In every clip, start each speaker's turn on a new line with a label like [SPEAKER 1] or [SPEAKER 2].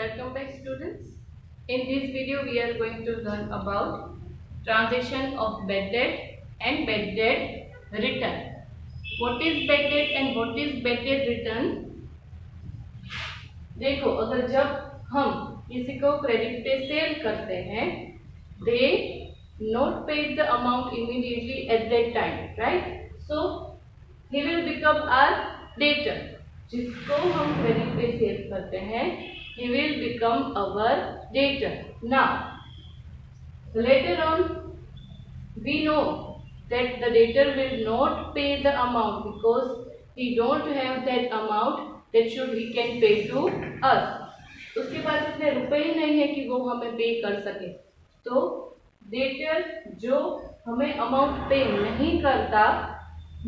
[SPEAKER 1] Welcome back, students. In this video we are going to learn about transition of bad debt and bad debt return. What is bad debt and what is bad debt return? देखो, अगर जब हम किसी को credit पे cell करते हैं, they not paid the amount immediately at that time, right? So he will become our debtor. जिसको हम क्रेडिट पे सेल करते हैं, he will become our debtor. Now, later on, we know that the debtor will not pay the amount because he don't have that amount that should he can pay to us. उसके पास इतने रुपए ही नहीं है कि वो हमें पे कर सके. तो डेटर जो हमें अमाउंट पे नहीं करता,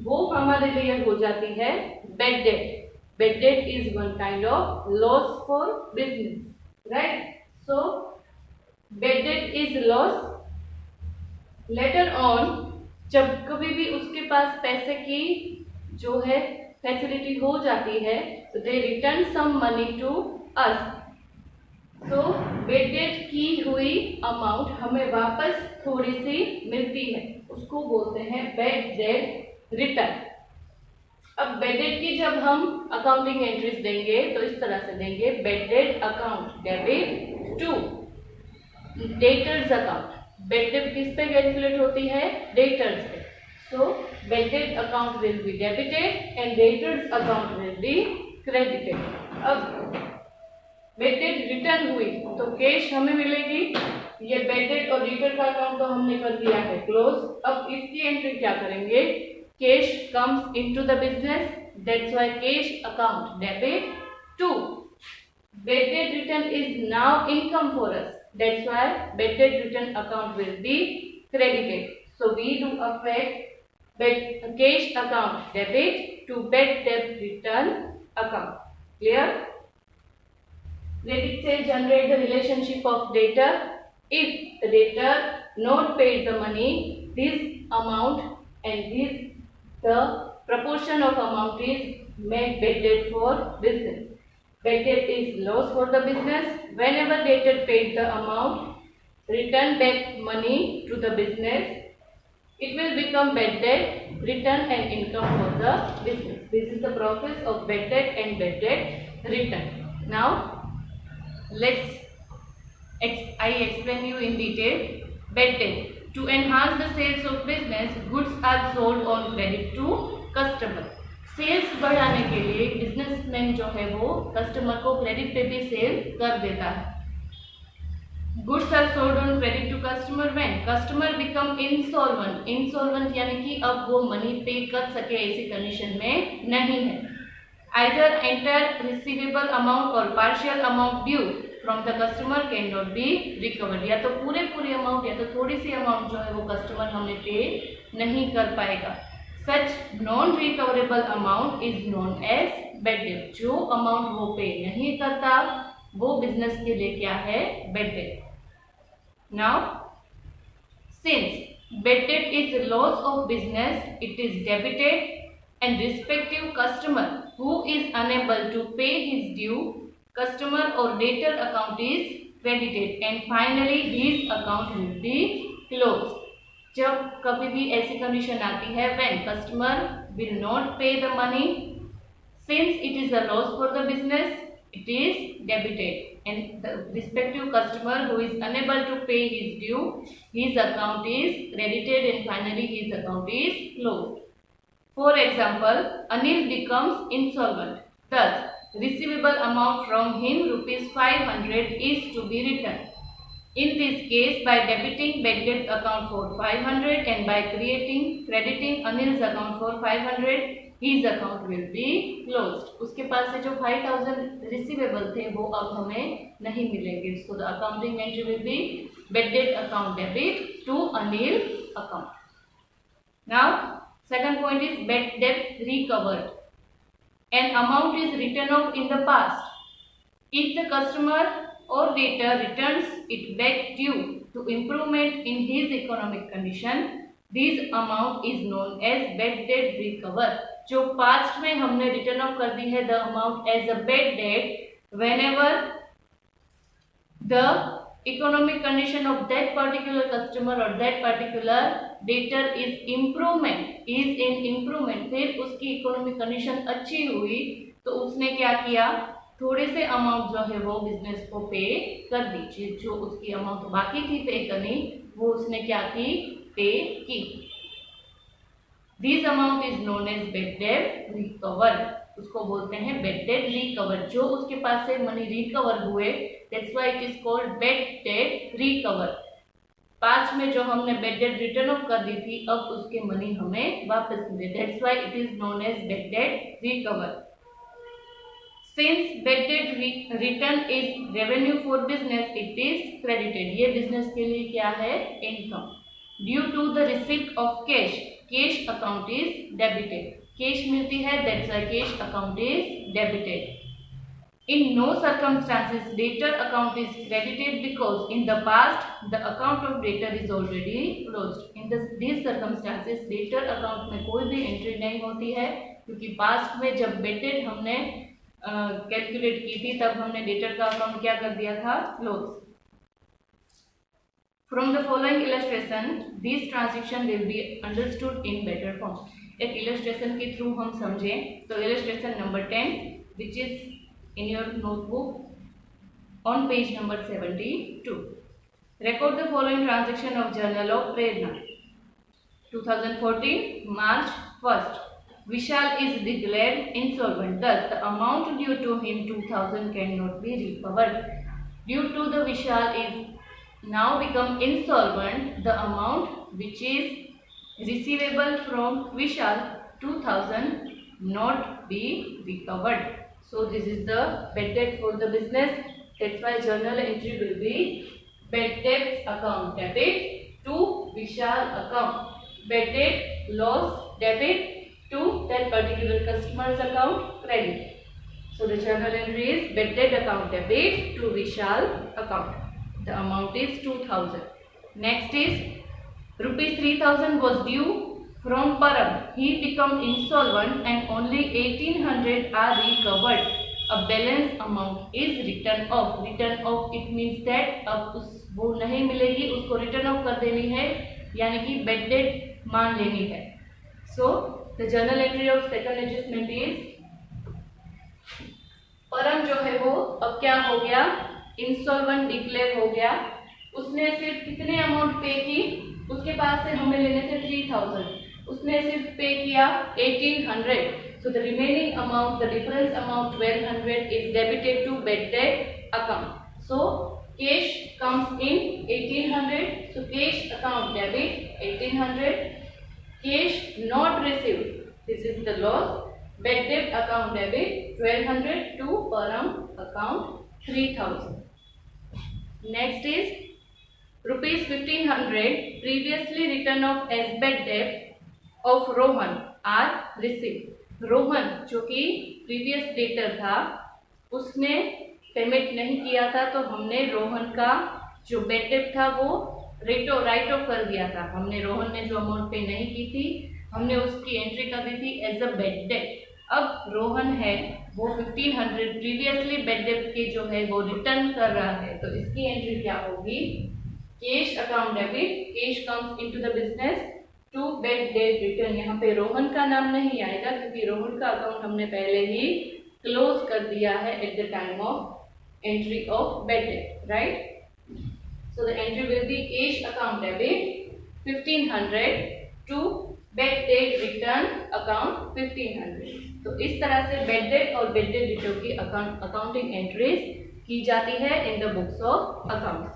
[SPEAKER 1] वो हमारे लिए हो जाती है bad debt. Bad debt is one kind of loss for business, right? So bad debt is loss. Later on, जब कभी भी उसके पास पैसे की जो है फैसिलिटी हो जाती है, तो they return some money to us. तो bad debt की हुई अमाउंट हमें वापस थोड़ी सी मिलती है, उसको बोलते हैं bad debt return. अब बैड डेट की जब हम अकाउंटिंग एंट्रीज देंगे तो इस तरह से देंगे, bad debt account debit to debtors account. Bad debt किस पे कैलकुलेट होती है? डेटर्स पे. So bad debt account will be debited and debtors account will be credited. अब बैड डेट रिटर्न हुई तो कैश हमें मिलेगी. ये बैड डेट और डेटर का अकाउंट तो हमने कर दिया है क्लोज. अब इसकी एंट्री क्या करेंगे? Cash comes into the business, that's why cash account debit to bad debt return is now income for us, that's why bad debt return account will be credited. So we do affect cash account debit to bad debt return account. Clear? Let it say generate the relationship of debtor. If the debtor not paid the money, this amount and this the proportion of amount is made bad debt for business. Bad debt is loss for the business. Whenever debtor paid the amount, return back money to the business, it will become bad debt, return and income for the business. This is the process of bad debt and bad debt return. Now, I explain you in detail. Bad debt. To enhance the sales of business, goods are sold on credit to customer. Sales बढ़ाने के लिए businessman जो है वो customer को credit पे भी cell कर देता है. Goods are sold on credit to customer when customer become insolvent. Insolvent यानी कि अब वो मनी पे कर सके ऐसी कंडीशन में नहीं है. आइदर एंटायर रिसीवेबल अमाउंट और partial amount due from the customer can not be recovered. या तो पूरे अमाउंट या तो थोड़ी सी अमाउंट जो है वो कस्टमर हमें पे नहीं कर पाएगा. Such non recoverable amount is known as bad debt. जो अमाउंट वो पे नहीं करता वो बिजनेस के लिए क्या है? Bad debt. Now since bad date is loss of business, it is debited and respective customer who is unable to pay his due, customer or debtor account is credited and finally his account will be closed. जब कभी भी ऐसी condition आती है when customer will not pay the money, since it is a loss for the business, it is debited and the respective customer who is unable to pay his due, his account is credited and finally his account is closed. For example, Anil becomes insolvent. Thus, receivable amount from him rupees 500 is to be returned. In this case, by debiting bad debt account for 500 and by crediting Anil's account for 500, his account will be closed. उसके पास से जो 5000 receivable थे वो अब हमें नहीं मिलेंगे. So the accounting entry will be bad debt account debit to Anil account. Now, second point is bad debt recovered. An amount is written off in the past. If the customer or debtor returns it back due to improvement in his economic condition, this amount is known as bad debt recovered. जो past में हमने return off कर दी है the amount as a bad debt, whenever the economic condition of that particular customer or that particular debtor is in improvement, फिर उसकी economic condition अच्छी हुई तो उसने क्या किया, थोड़े से अमाउंट जो है वो बिजनेस को पे कर दी, जो उसकी अमाउंट बाकी थी पे करनी वो उसने क्या की, पे की। This amount is known as bad debt recover, उसको बोलते हैं बैड डेट रिकवर, जो उसके पास से मनी रिकवर हुए, that's why it is called bad debt recover. Past में जो हमने बैड डेट रिटर्न ऑफ कर दी थी, अब उसके मनी हमें वापस मिले, that's why it is known as bad debt recover. Since bad debt return is revenue for business, it is credited, ये बिजनेस के लिए क्या है, income. Due to the receipt of cash, cash account is debited, cash मिलती है, that's why cash account is debited. In no circumstances debtor account is credited because in the past the account of debtor is already closed. In these circumstances debtor account में कोई भी entry नहीं होती है, क्योंकि past में जब dated हमने कैलकुलेट की थी तब हमने डेटर का अकाउंट क्या कर दिया था, close. From the following illustration, these transaction will be understood in better form. एक illustration के थ्रू हम समझें तो illustration number 10 which is in your notebook on page number 72. Record the following transaction of Journal of Prerna. 2014 March 1st. Vishal is declared insolvent. Thus, the amount due to him 2000 cannot be recovered. Due to the Vishal is now become insolvent, the amount which is receivable from Vishal 2000 not be recovered. So this is the bad debt for the business. That's why journal entry will be bad debt account debit to Vishal account. Bad debt loss debit to that particular customer's account credit. So the journal entry is bad debt account debit to Vishal account. The amount is 2000. Next is rupees 3000 was due from Param. He become insolvent and only 1800 are recovered. A balance amount is written off. Written off it means that अब वो नहीं मिलेगी, उसको return of कर देनी है, यानी कि बैड डेट मान लेनी है। So the journal entry of second adjustment is परम जो है वो अब क्या हो गया, इंसॉल्वेंट डिक्लेयर हो गया। उसने सिर्फ कितने अमाउंट पे की, उसके पास से हमें लेने थे 3000, उसने सिर्फ पे किया 1800। So the remaining amount, the difference amount 1200 is debited to bad debt account. So cash comes in 1800. So cash account debit 1800. Cash not received, this is the loss. Bad debt account debit 1200 to Param account 3000. Next is rupees 1500 previously written off as bad debt of Rohan are received. Rohan जो कि previous debtor था, उसने payment नहीं किया था, तो हमने रोहन का जो बैड डेट था वो राइट ऑफ कर दिया था। हमने रोहन ने जो अमाउंट पे नहीं की थी, हमने उसकी एंट्री कर दी थी एज अ बैड डेट। अब रोहन है वो 1500 प्रीवियसली बैड डेट के जो है वो रिटर्न कर रहा है, तो इसकी एंट्री क्या होगी, cash account debit, cash comes into the business to bad debt return. यहाँ पे रोहन का नाम नहीं आएगा क्योंकि रोहन का अकाउंट हमने पहले ही क्लोज कर दिया है at the time of entry of bad debt, right. So the entry will be cash account debit 1500 to bad debt return account 1500। तो इस तरह से बैड डेट और बैड डेट रिटर्न की अकाउंटिंग एंट्रीज की जाती है in the books of accounts.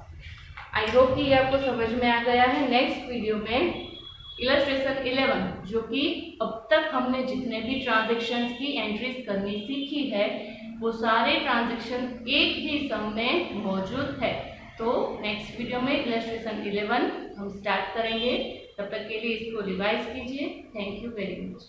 [SPEAKER 1] I hope कि ये आपको समझ में आ गया है। नेक्स्ट वीडियो में इलस्ट्रेशन 11, जो कि अब तक हमने जितने भी ट्रांजैक्शंस की एंट्रीज करनी सीखी है वो सारे ट्रांजैक्शन एक ही सम में मौजूद है। तो नेक्स्ट वीडियो में इलस्ट्रेशन 11 हम स्टार्ट करेंगे। तब तक के लिए इसको रिवाइज कीजिए। Thank you very much.